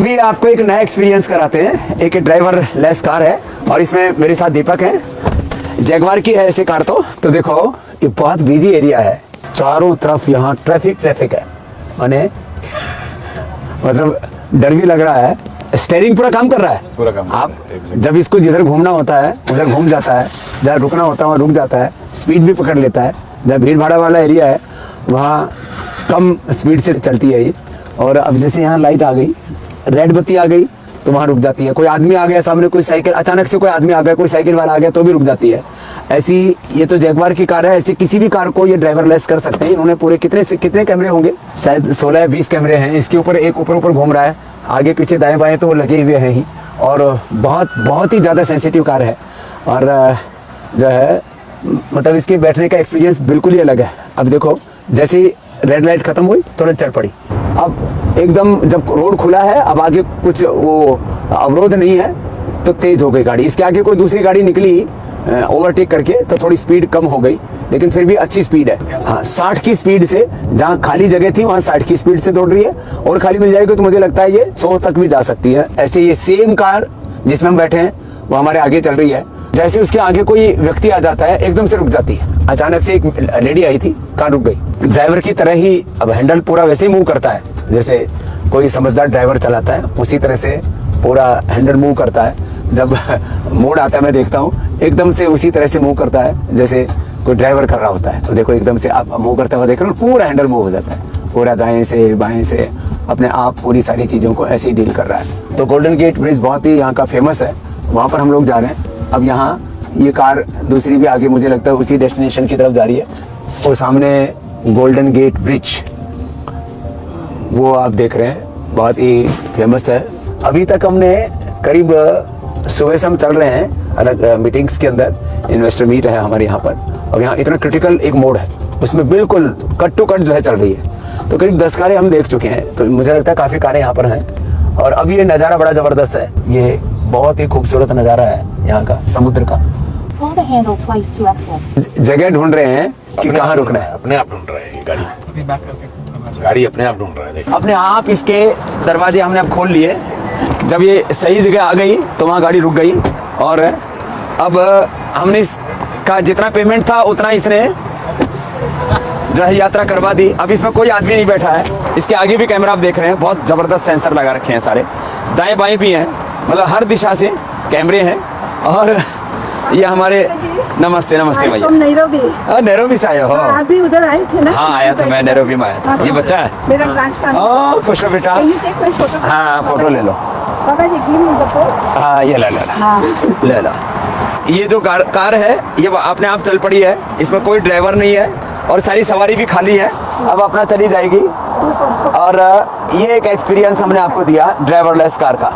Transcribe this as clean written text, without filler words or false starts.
अभी आपको एक नया एक्सपीरियंस कराते हैं। एक ड्राइवर लेस कार है और इसमें मेरे साथ दीपक है। जगुआर की है ऐसी कार। तो देखो ये बहुत बिजी एरिया है, चारों तरफ यहाँ ट्रैफिक है। माने मतलब डर भी लग रहा है। स्टीयरिंग पूरा काम कर रहा है, पूरा काम आप जब इसको जिधर घूमना होता है उधर घूम जाता है, जहाँ रुकना होता है वहाँ रुक जाता है, स्पीड भी पकड़ लेता है। जब भीड़ भाड़ा वाला एरिया है वहाँ कम स्पीड से चलती है ये। और अब जैसे यहाँ लाइट आ गई, रेड बत्ती आ गई तो वहाँ रुक जाती है। कोई आदमी आ गया सामने, कोई साइकिल, अचानक से कोई आदमी आ गया, कोई साइकिल वाला आ गया तो भी रुक जाती है। ऐसी ये तो जगुआर की कार है, ऐसी किसी भी कार को ये ड्राइवरलेस कर सकते हैं। इन्होंने पूरे कितने कैमरे होंगे, शायद 16-20 कैमरे हैं। इसके ऊपर एक ऊपर घूम रहा है, आगे पीछे दाएं बाएं तो वो लगे हुए हैं ही। और बहुत ही ज़्यादा सेंसिटिव कार है। और जो है मतलब इसके बैठने का एक्सपीरियंस बिल्कुल ही अलग है। अब देखो जैसे ही रेड लाइट खत्म हुई तुरंत चढ़ पड़ी। अब एकदम जब रोड खुला है, अब आगे कुछ वो अवरोध नहीं है तो तेज हो गई गाड़ी। इसके आगे कोई दूसरी गाड़ी निकली ओवरटेक करके तो थोड़ी स्पीड कम हो गई, लेकिन फिर भी अच्छी स्पीड है। हाँ, 60 की स्पीड से, जहाँ खाली जगह थी वहाँ 60 की स्पीड से दौड़ रही है। और खाली मिल जाएगी तो मुझे लगता है ये 100 तक भी जा सकती है। ऐसे ये सेम कार जिसमें हम बैठे हैं वो हमारे आगे चल रही है। जैसे उसके आगे कोई व्यक्ति आ जाता है एकदम से रुक जाती है। अचानक से एक लेडी आई थी, कार रुक गई। ड्राइवर की तरह ही अब हैंडल पूरा वैसे ही मूव करता है जैसे कोई समझदार ड्राइवर चलाता है, उसी तरह से पूरा हैंडल मूव करता है। जब मोड़ आता है मैं देखता हूँ एकदम से उसी तरह से मूव करता है जैसे कोई ड्राइवर कर रहा होता है। तो देखो एकदम से आप मूव करते हुए देख रहे हो, पूरा हैंडल मूव हो जाता है, पूरा दाएं से बाएं से अपने आप पूरी सारी चीज़ों को ऐसे ही डील कर रहा है। तो गोल्डन गेट ब्रिज बहुत ही यहाँ का फेमस है, वहाँ पर हम लोग जा रहे हैं। अब यहाँ ये कार दूसरी भी आगे मुझे लगता है उसी डेस्टिनेशन की तरफ जा रही है। और सामने गोल्डन गेट ब्रिज वो आप देख रहे हैं, बहुत ही फेमस है। अभी तक हमने करीब सुबह से हम चल रहे हैं अलग मीटिंग्स के अंदर, इन्वेस्टर मीट है हमारे यहाँ पर। और यहाँ इतना क्रिटिकल एक मोड है, उसमें बिल्कुल कट टू कट जो है चल रही है। तो करीब 10 कारें हम देख चुके हैं, तो मुझे लगता है काफ़ी कारें यहाँ पर हैं। और अब ये नज़ारा बड़ा ज़बरदस्त है, ये बहुत ही खूबसूरत नज़ारा है यहाँ का समुद्र का। जगह ढूंढ रहे हैं कि कहाँ रुकना है। अपने आप ढूंढ रहे हैं गाड़ी अपने आप ढूंढ रहा है। अपने आप इसके दरवाजे हमने अब खोल लिए। जब ये सही जगह आ गई तो वहाँ गाड़ी रुक गई। और अब हमने इसका जितना पेमेंट था उतना इसने जो है यात्रा करवा दी। अब इसमें कोई आदमी नहीं बैठा है। इसके आगे भी कैमरा आप देख रहे हैं, बहुत ज़बरदस्त सेंसर लगा रखे हैं सारे, दाएं बाएं भी हैं, मतलब हर दिशा से कैमरे हैं। और ये हमारे नमस्ते भैया। नैरोबी से आए हो? आप भी उधर आए थे ना? हाँ आया था, मैं नैरोबी में आया था। ये बच्चा है मेरा ग्रैंडसन। ओह खुश हो बेटा। हाँ फोटो ले लो। हाँ ये ले लो। ये जो कार है ये अपने आप चल पड़ी है, इसमें कोई ड्राइवर नहीं है और सारी सवारी भी खाली है, अब अपना चली जाएगी। और ये एक एक्सपीरियंस हमने आपको दिया ड्राइवरलेस कार का।